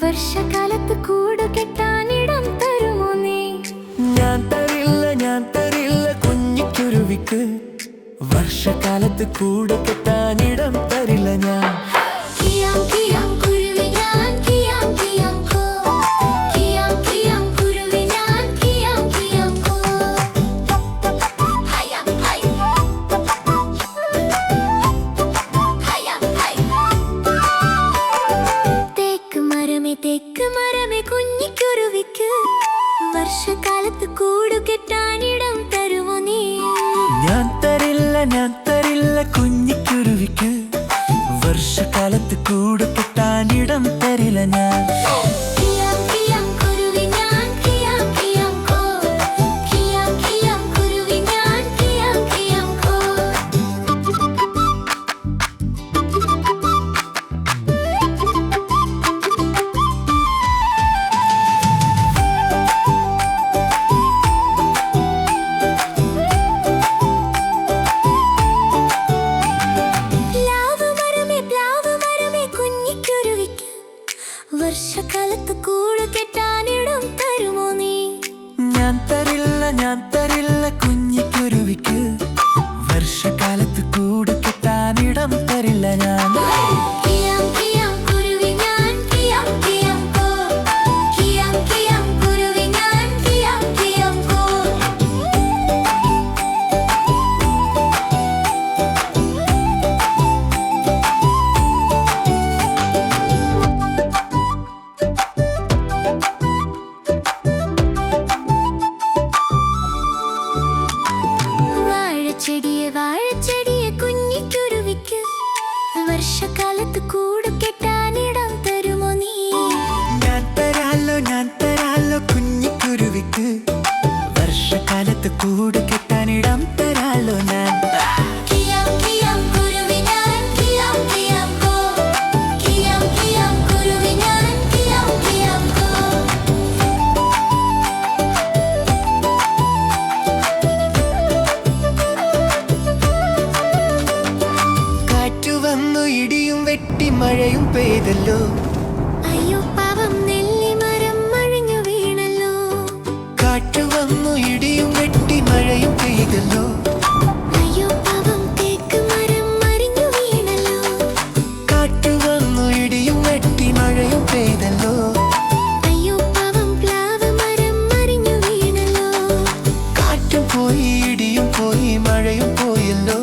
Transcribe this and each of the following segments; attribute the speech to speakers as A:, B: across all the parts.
A: വർഷകാലത്ത് കൂട് കെട്ടാനിടം തരുമോ നീ?
B: ഞാൻ തരില്ല കുഞ്ഞിക്കുരുവിക്ക്, വർഷകാലത്ത് കൂട് കെട്ടാനിടം തരില്ല ഞാൻ.
A: കിയാം കിയാം കുരുവി ഞാൻ, കിയാം കിയാം കോ. കിയാം കിയാം കുരുവി ഞാൻ, കിയാം കിയാം കോ. ഹയാം ഹൈ ഹയാം ഹൈ. തേക്ക് മരമേ കുഞ്ഞിക്കുരുവിക്ക്, വർഷകാലത്ത് കൂട് കെട്ടാനിടം തരുമോ നീ?
B: ഞാൻ തരില്ല കുഞ്ഞിക്കുരുവിക്ക്, വർഷകാലത്ത് കൂട് കെട്ടാനിടം തരില്ല ഞാൻ.
A: കിയാം കിയാം കുരുവി ഞാൻ, കിയാം കിയാം കോ. കിയാം കിയാം കുരുവി ഞാൻ, കിയാം കിയാം കോ. വർഷകാലത്ത് കൂട് കെട്ടാനിടം തരുമോ നീ?
B: ഞാൻ തരില്ല കുഞ്ഞിക്കുരുവിക്ക്, വർഷകാലത്ത് കൂട് കെട്ടാനിടം തരില്ല ഞാൻ.
A: കിയാം കിയാം കുരുവി ഞാൻ, കിയാം കിയാം കോ. കിയാം കിയാം കുരുവി ഞാൻ, കിയാം കിയാം കോ. വാഴച്ചെടിയെ കുഞ്ഞിക്കുരുവിക്ക്, വർഷകാലത്ത് കൂട് കെട്ടാനിടം തരുമോ നീ?
B: ഞാൻ തരാലോ കുഞ്ഞിക്കുരുവിക്ക്, വർഷകാലത്ത് കൂട് കെട്ടാനിടം തരാലോ ഞാൻ.
A: കിയാം കിയാം കുരുവി ഞാൻ, കിയാം കിയാം കോ. കിയാം കിയാം കുരുവി ഞാൻ, കിയാം കിയാം കോ.
B: കാറ്റു വന്നു ഇടിയും വെട്ടി മഴയും പെയ്തല്ലോ,
A: അയ്യോ പാവം നെല്ലിമരം മഴഞ്ഞു വീണല്ലോ.
B: കാറ്റു വന്നു ഇടിയും വെട്ടി മഴയും പെയ്തല്ലോ,
A: അയ്യോ പാവം തേക്ക് മരം മറിഞ്ഞു വീണല്ലോ.
B: കാറ്റു വന്നു ഇടിയും വെട്ടി മഴയും പെയ്തല്ലോ,
A: അയ്യോ പാവം പ്ലാവ് മരം മറിഞ്ഞു വീണല്ലോ.
B: കാറ്റും പോയി ഇടിയും പോയി മഴയും പോയല്ലോ.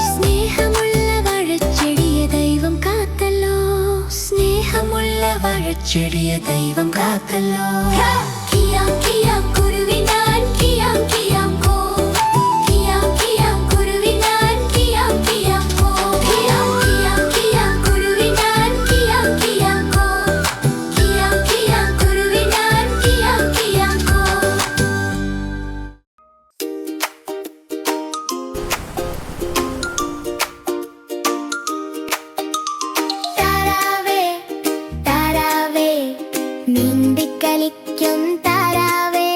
A: സ്നേഹമുള്ള വാഴച്ചെടിയെ ദൈവം കാത്തല്ലോ. സ്നേഹമുള്ള
B: ചെടിയെ ദൈവം കാത്തല്ലോ.
A: കിയാം കിയാം കുരുവി ഞാൻ, കിയാം കിയാം കോ. കിയാം കിയാം കുരുവി ഞാൻ, കിയാം കിയാം കോ. കിയാം കിയാം കിയാം കുരുവി ഞാൻ, കിയാം കിയാം കോ. കിയാം കിയാം കുരുവി ഞാൻ, കിയാം കിയാം കോ. താരാവേ താരാവേ നീന്തിക്കളിക്കും താരാവേ,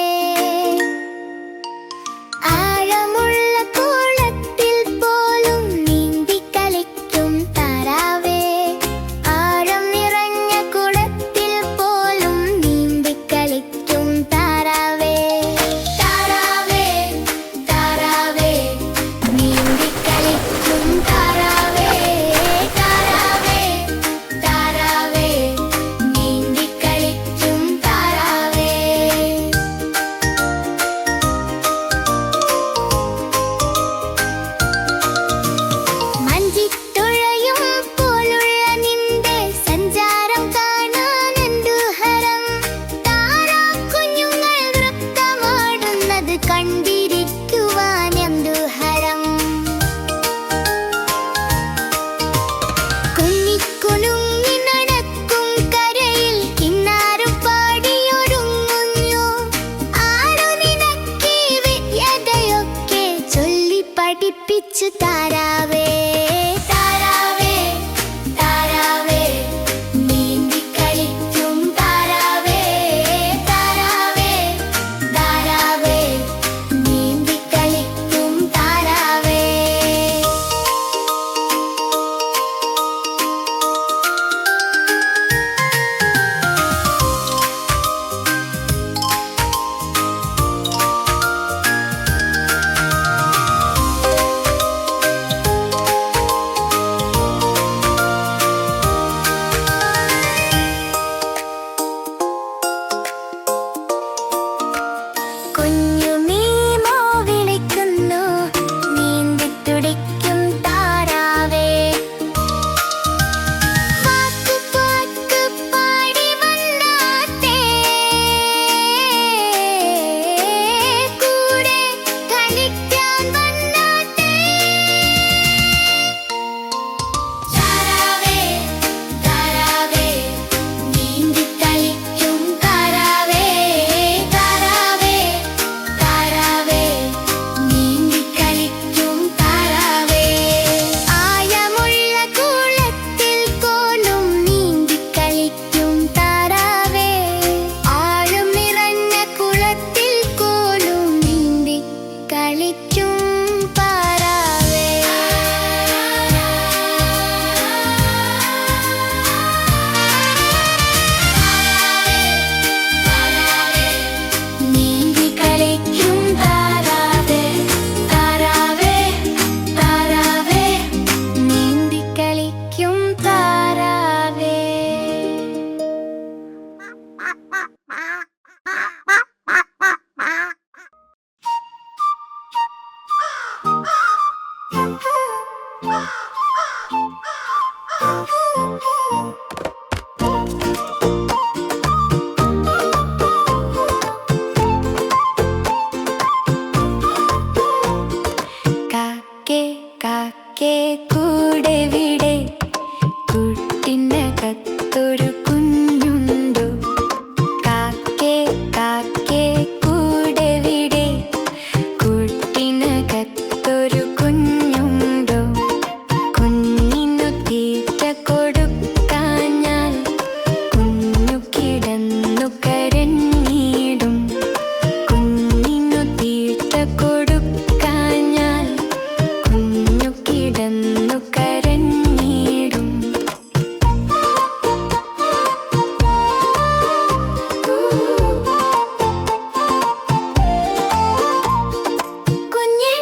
A: ആഴമുള്ള കുളത്തിൽ പോലും നീന്തിക്കളിക്കും താരാവേ. ആഴം നിറഞ്ഞ കുളത്തിൽ പോലും നീന്തിക്കളിക്കും താരാവേ. താരാവേ താരാവേ നീന്തിക്കളിക്കും താരാവേ. താരാവേ താരാവേ നീന്തിക്കളിക്കും താരാവേ. കളിച്ചു താരാവേ താരാവേ താരാവേ നീന്തി കളിക്കും താരാവേ താരാവേ താരാവേ നീന്തി കളിക്കും താരാവേ കുഞ്ഞു മീമോ വിളിക്കുന്നു നീന്തി തുടിക്കും താരാവേ പാക്ക് പാക്ക് പാടി വന്നാട്ടെ കൂടെ കളിക്കാൻ വന്നാട്ടെ താരാവേ താരാവേ നീന്തി കളിക്കും താരാവേ താരാവേ താരാവേ നീന്തി കളിക്കും താരാവേ ആഴമുള്ള കുളത്തിൽ പോലും നീന്തി കളിക്കും താരാവേ ആഴം നിറഞ്ഞ കുളത്തിൽ പോലും നീന്തി കളിക്കും താരാവേ നീന്തി കളിക്കും താരാവേ താരാവേ താരാവേ നീന്തി കളിക്കും താരാവേ കാക്കേ കാക്കേ കൂടെ വിടെ കൂട്ടിനകത്തൊരു കുഞ്ഞുണ്ടു കാക്കേ കാക്കേ കൂടെ വിടെ കൂട്ടിനകത്തൊരു കുഞ്ഞുണ്ടു കുഞ്ഞിനു തീറ്റ കൊടുക്കാഞ്ഞാൽ കുഞ്ഞു കിടന്നു കരഞ്ഞിടും കുഞ്ഞിനു തീറ്റ കൊടുക്കാഞ്ഞാൽ കുഞ്ഞു കിടന്നു കരഞ്ഞിടും കുഞ്ഞേ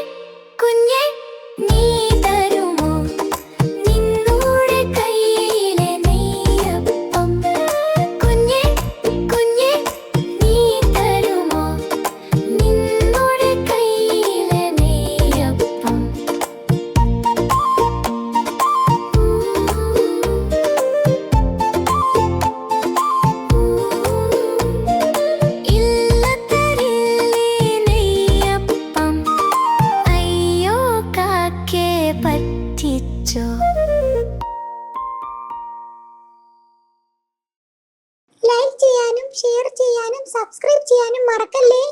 A: കുഞ്ഞേ നീ തരുമോ നിന്നോട് കയ്യിലെ നെയ്യപ്പം കുഞ്ഞേ കുഞ്ഞേ നീ തരുമോ നിന്നോട് കയ്യിലെ നെയ്യപ്പം ഇല്ല തരില്ലേ നെയ്യപ്പം അയ്യോ കാക്കേ പറ്റിച്ചോ
C: ലൈക്ക് ചെയ്യാനും ഷെയർ ചെയ്യാനും സബ്സ്ക്രൈബ് ചെയ്യാനും മറക്കല്ലേ.